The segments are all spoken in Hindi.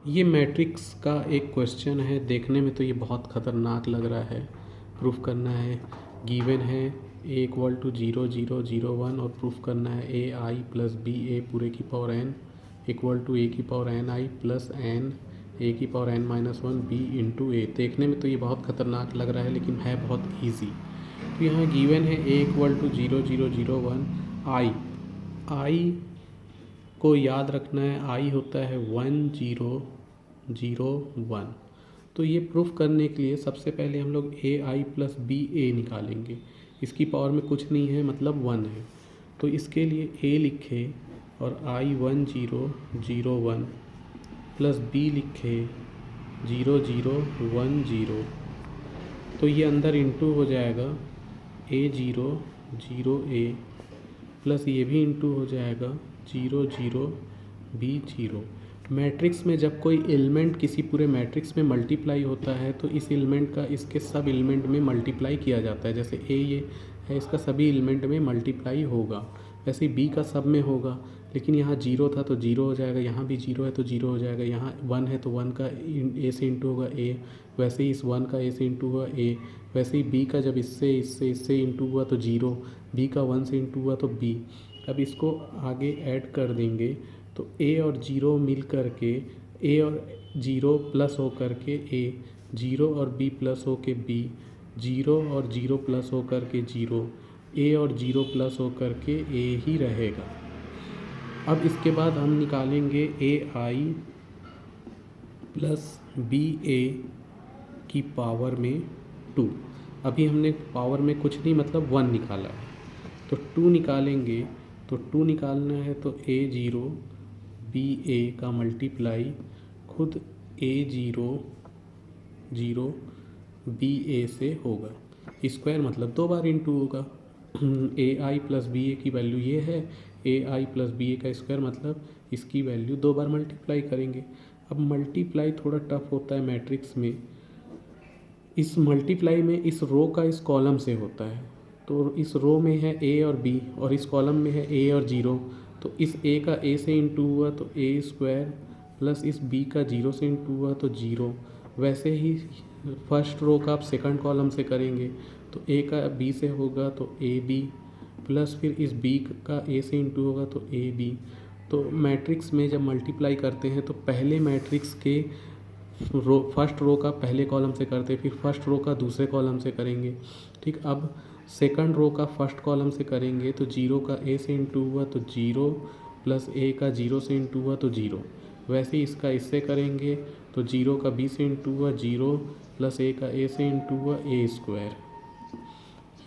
ये मैट्रिक्स का एक क्वेश्चन है। देखने में तो ये बहुत ख़तरनाक लग रहा है। प्रूफ करना है, गिवन है ए इक्वल टू 0 0 0 1 और प्रूफ करना है ए आई प्लस बी ए पूरे की पावर एन इक्वल टू ए की power N I plus N A की power N minus one B into A. देखने में तो ये बहुत ख़तरनाक लग रहा है लेकिन है बहुत ईजी। तो यहाँ गिवन है ए इक्वल टू 0 0 0 1 आई को याद रखना है। आई होता है 1 0 0 1। तो ये प्रूफ करने के लिए सबसे पहले हम लोग ए आई प्लस बी ए निकालेंगे। इसकी पावर में कुछ नहीं है मतलब 1 है, तो इसके लिए ए लिखे और आई 1 0 0 1 प्लस बी लिखे 0 0 1 0। तो ये अंदर इंटू हो जाएगा ए 0 0 ए प्लस ये भी इंटू हो जाएगा 0 0 बी 0। मैट्रिक्स में जब कोई एलिमेंट किसी पूरे मैट्रिक्स में मल्टीप्लाई होता है तो इस एलिमेंट का इसके सब एलिमेंट में मल्टीप्लाई किया जाता है। जैसे ए ये है, इसका सभी एलिमेंट में मल्टीप्लाई होगा, वैसे ही बी का सब में होगा। लेकिन यहाँ 0 था तो 0 हो जाएगा, यहाँ भी 0 है तो 0 हो जाएगा, यहाँ 1 है तो 1 का ए से इंटू होगा ए, वैसे ही इस 1 का ए से इंटू हुआ ए, वैसे ही बी का जब इससे इंटू हुआ तो 0, बी का 1 से इंटू हुआ तो बी। अब इसको आगे ऐड कर देंगे तो ए और 0 मिल कर के ए और 0 प्लस हो कर के ए, 0 और बी प्लस हो के बी, 0 और 0 प्लस हो कर के 0, ए और 0 प्लस हो कर के ए ही रहेगा। अब इसके बाद हम निकालेंगे ए आई प्लस बी ए की पावर में 2। अभी हमने पावर में कुछ नहीं मतलब 1 निकाला है, तो 2 निकालेंगे। तो 2 निकालना है तो ए 0 बी ए का मल्टीप्लाई खुद ए 0 0 बी ए से होगा। स्क्वायर मतलब 2 बार इंटू होगा। ए आई प्लस बी ए की वैल्यू ये है, ए आई प्लस बी ए का स्क्वायर मतलब इसकी वैल्यू 2 बार मल्टीप्लाई करेंगे। अब मल्टीप्लाई थोड़ा टफ होता है मैट्रिक्स में। इस मल्टीप्लाई में इस रो का इस कॉलम से होता है, तो इस रो में है ए और बी और इस कॉलम में है ए और 0, तो इस ए का ए से इंटू हुआ तो ए स्क्वायर प्लस इस बी का 0 से इंटू हुआ तो 0। वैसे ही फर्स्ट रो का आप सेकंड कॉलम से करेंगे तो ए का बी से होगा तो ए बी प्लस फिर इस बी का ए से इंटू होगा तो ए बी। तो मैट्रिक्स में जब मल्टीप्लाई करते हैं तो पहले मैट्रिक्स के फर्स्ट रो का पहले कॉलम से करते हैं, फिर फर्स्ट रो का दूसरे कॉलम से करेंगे। ठीक, अब सेकंड रो का फर्स्ट कॉलम से करेंगे तो 0 का ए से इंटू हुआ तो 0 प्लस ए का 0 से इंटू हुआ तो 0। वैसे ही इसका इससे करेंगे तो 0 का बी से इंटू हुआ 0 प्लस ए का ए से इंटू हुआ ए स्क्वायर।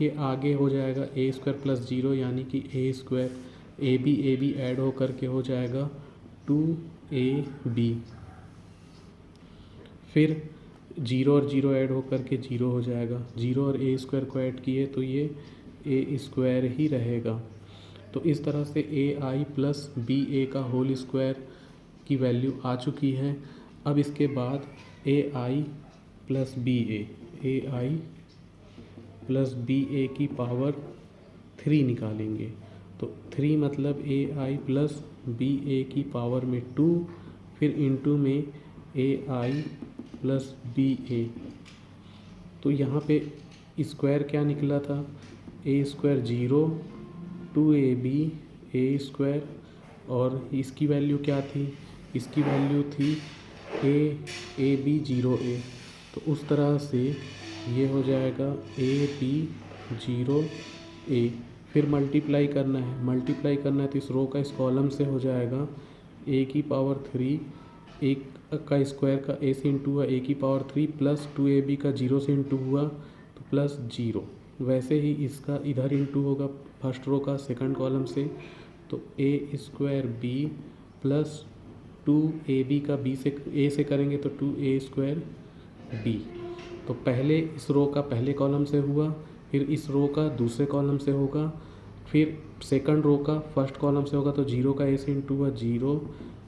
ये आगे हो जाएगा ए स्क्वायर प्लस 0 यानी कि ए स्क्वायर, ए बी ऐड हो करके हो जाएगा 2ab। फिर 0 और 0 ऐड हो करके 0 हो जाएगा, 0 और ए स्क्वायर को ऐड किए तो ये ए स्क्वायर ही रहेगा। तो इस तरह से ए आई प्लस बी ए का होल स्क्वायर की वैल्यू आ चुकी है। अब इसके बाद ए आई plus b A I plus b a की पावर 3 निकालेंगे। तो 3 मतलब ए आई प्लस बी ए की पावर में 2, फिर इंटू में ए आई प्लस बी ए। तो यहाँ पे स्क्वायर क्या निकला था, ए स्क्वायर 0 2ab ए स्क्वायर, और इसकी वैल्यू क्या थी, इसकी वैल्यू थी ए बी 0a। तो उस तरह से ये हो जाएगा ए बी 0a। फिर मल्टीप्लाई करना है तो इस रो का इस कॉलम से हो जाएगा ए की पावर 3, एक का स्क्वायर का ए से इंटू हुआ ए की पावर 3 प्लस 2ab का 0 से इंटू हुआ तो प्लस 0। वैसे ही इसका इधर इंटू होगा फर्स्ट रो का सेकंड कॉलम से, तो ए स्क्वायर बी प्लस 2ab का बी से ए से करेंगे तो 2a स्क्वायर बी। तो पहले इस रो का पहले कॉलम से हुआ, फिर इस रो का दूसरे कॉलम से होगा, फिर सेकंड रो का फर्स्ट कॉलम से होगा तो 0 का ए से इंटू हुआ 0,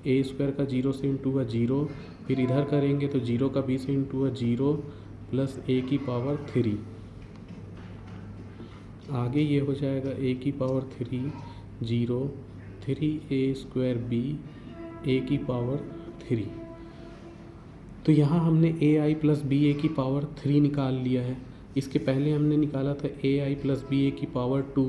ए स्क्वायर का 0 से इंटू हुआ 0, फिर इधर करेंगे तो 0 का बी से इंटू हुआ 0 प्लस ए की पावर 3। आगे ये हो जाएगा ए की power 3 0 3 A square B a की पावर 3। तो यहाँ हमने ए आई प्लस बी ए की पावर 3 निकाल लिया है। इसके पहले हमने निकाला था ए आई प्लस बी ए की पावर 2,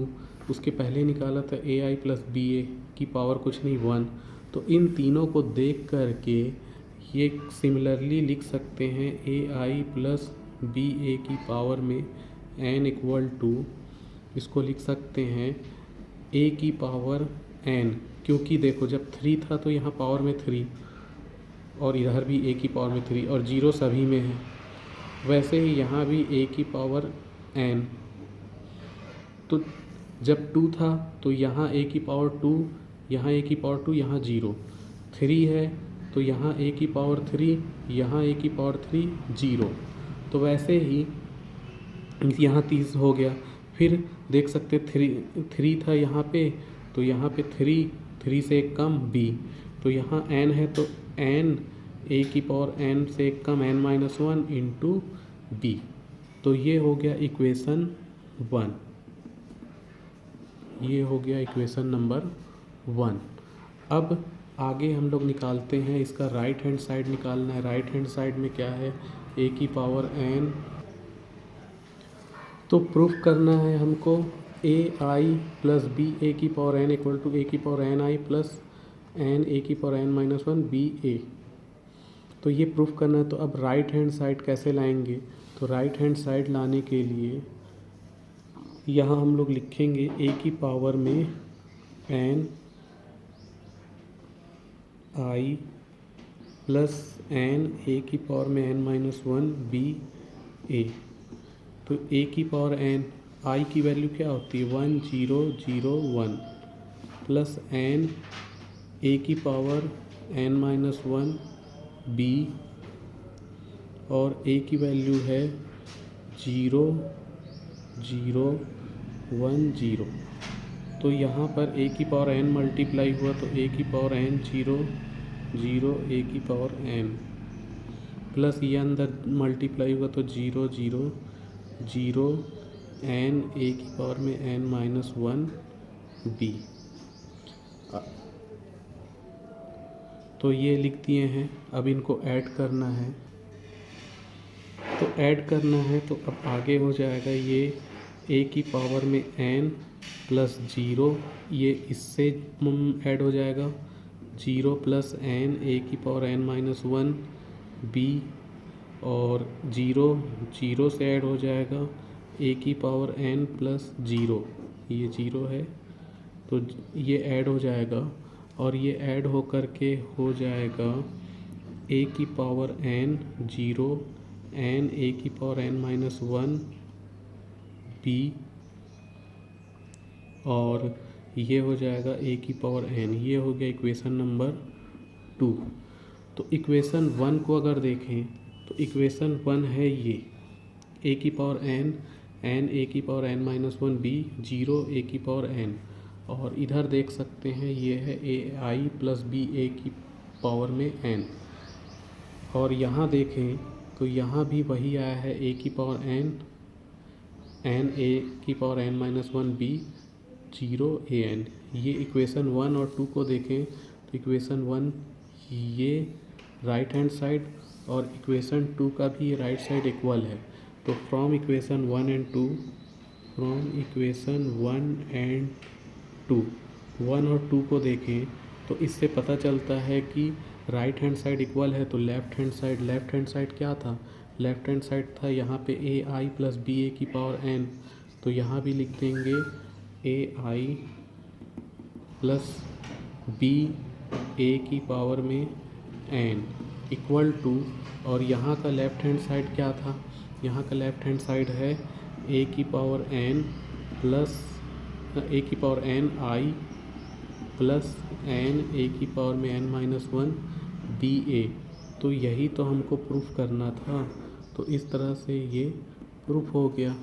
उसके पहले निकाला था ए आई प्लस बी ए की पावर कुछ नहीं 1। तो इन तीनों को देख करके ये सिमिलरली लिख सकते हैं ए आई प्लस बी ए की पावर में n इक्वल टू, इसको लिख सकते हैं a की पावर n, क्योंकि देखो जब 3 था तो यहाँ पावर में 3 और इधर भी a की पावर में 3 और 0 सभी में है। वैसे ही यहाँ भी a की पावर n, तो जब 2 था तो यहाँ a की पावर 2, यहाँ a की पावर 2, यहाँ 0, 3 है तो यहाँ a की पावर 3, यहाँ a की पावर 3, 0। तो वैसे ही यहाँ 30 हो गया। फिर देख सकते 3 था यहाँ पे, तो यहाँ पे 3 से एक कम b, तो यहाँ n है तो n a की पावर n से एक कम n-1 इंटू b। तो ये हो गया इक्वेशन 1, ये हो गया इक्वेशन नंबर 1। अब आगे हम लोग निकालते हैं इसका राइट हैंड साइड निकालना है। राइट हैंड साइड में क्या है, a की पावर n, तो प्रूफ करना है हमको ए आई प्लस बी ए की पावर n इक्वल टू ए की power N I plus N A की पावर n-1 बी ए। तो ये प्रूफ करना है। तो अब राइट हैंड साइड कैसे लाएंगे, तो राइट हैंड साइड लाने के लिए यहाँ हम लोग लिखेंगे ए की पावर में n I plus N A की पावर में n-1 बी ए। तो a की पावर n, i की वैल्यू क्या होती है 1 0 0 1 प्लस n a की पावर n-1 b, और a की वैल्यू है 0 0 1 0। तो यहाँ पर a की पावर n मल्टीप्लाई हुआ तो a की पावर n 0 0 a की पावर n, प्लस ये अंदर मल्टीप्लाई हुआ तो 0 0 0 n a की पावर में n-1 b। तो ये लिख दिए हैं। अब इनको ऐड करना है, तो ऐड करना है तो अब आगे हो जाएगा ये a की पावर में n प्लस 0, ये इससे ऐड हो जाएगा 0 प्लस n a की पावर n-1 b, और 0 0 से ऐड हो जाएगा a की पावर n प्लस 0, ये 0 है तो ये ऐड हो जाएगा, और ये ऐड हो कर के हो जाएगा a की पावर n 0 n a की पावर n-1 b, और ये हो जाएगा a की पावर n। ये हो गया इक्वेशन नंबर 2। तो इक्वेशन 1 को अगर देखें तो इक्वेशन 1 है ये a की पावर n a की पावर n-1 b 0 a की पावर n, और इधर देख सकते हैं ये है a i plus b a की पावर में n, और यहाँ देखें तो यहाँ भी वही आया है a की पावर n a की power n-1 b 0 a n। ये इक्वेशन 1 और 2 को देखें तो इक्वेशन 1 ये राइट हैंड साइड और इक्वेशन 2 का भी राइट साइड इक्वल है। तो from equation 1 and 2, from equation 1 and 2, 1 और 2 को देखें तो इससे पता चलता है कि राइट हैंड साइड इक्वल है। तो लेफ़्ट हैंड साइड क्या था, लेफ़्ट हैंड साइड था यहाँ पे ए आई प्लस बी ए की पावर n, तो यहाँ भी लिख देंगे ए आई प्लस बी ए की पावर में n इक्वल टू, और यहाँ का लेफ़्ट हैंड साइड क्या था, यहाँ का लेफ़्ट हैंड साइड है a की पावर n प्लस a की power n i plus n a की पावर में n-1 b a। तो यही तो हमको प्रूफ करना था। तो इस तरह से ये प्रूफ हो गया।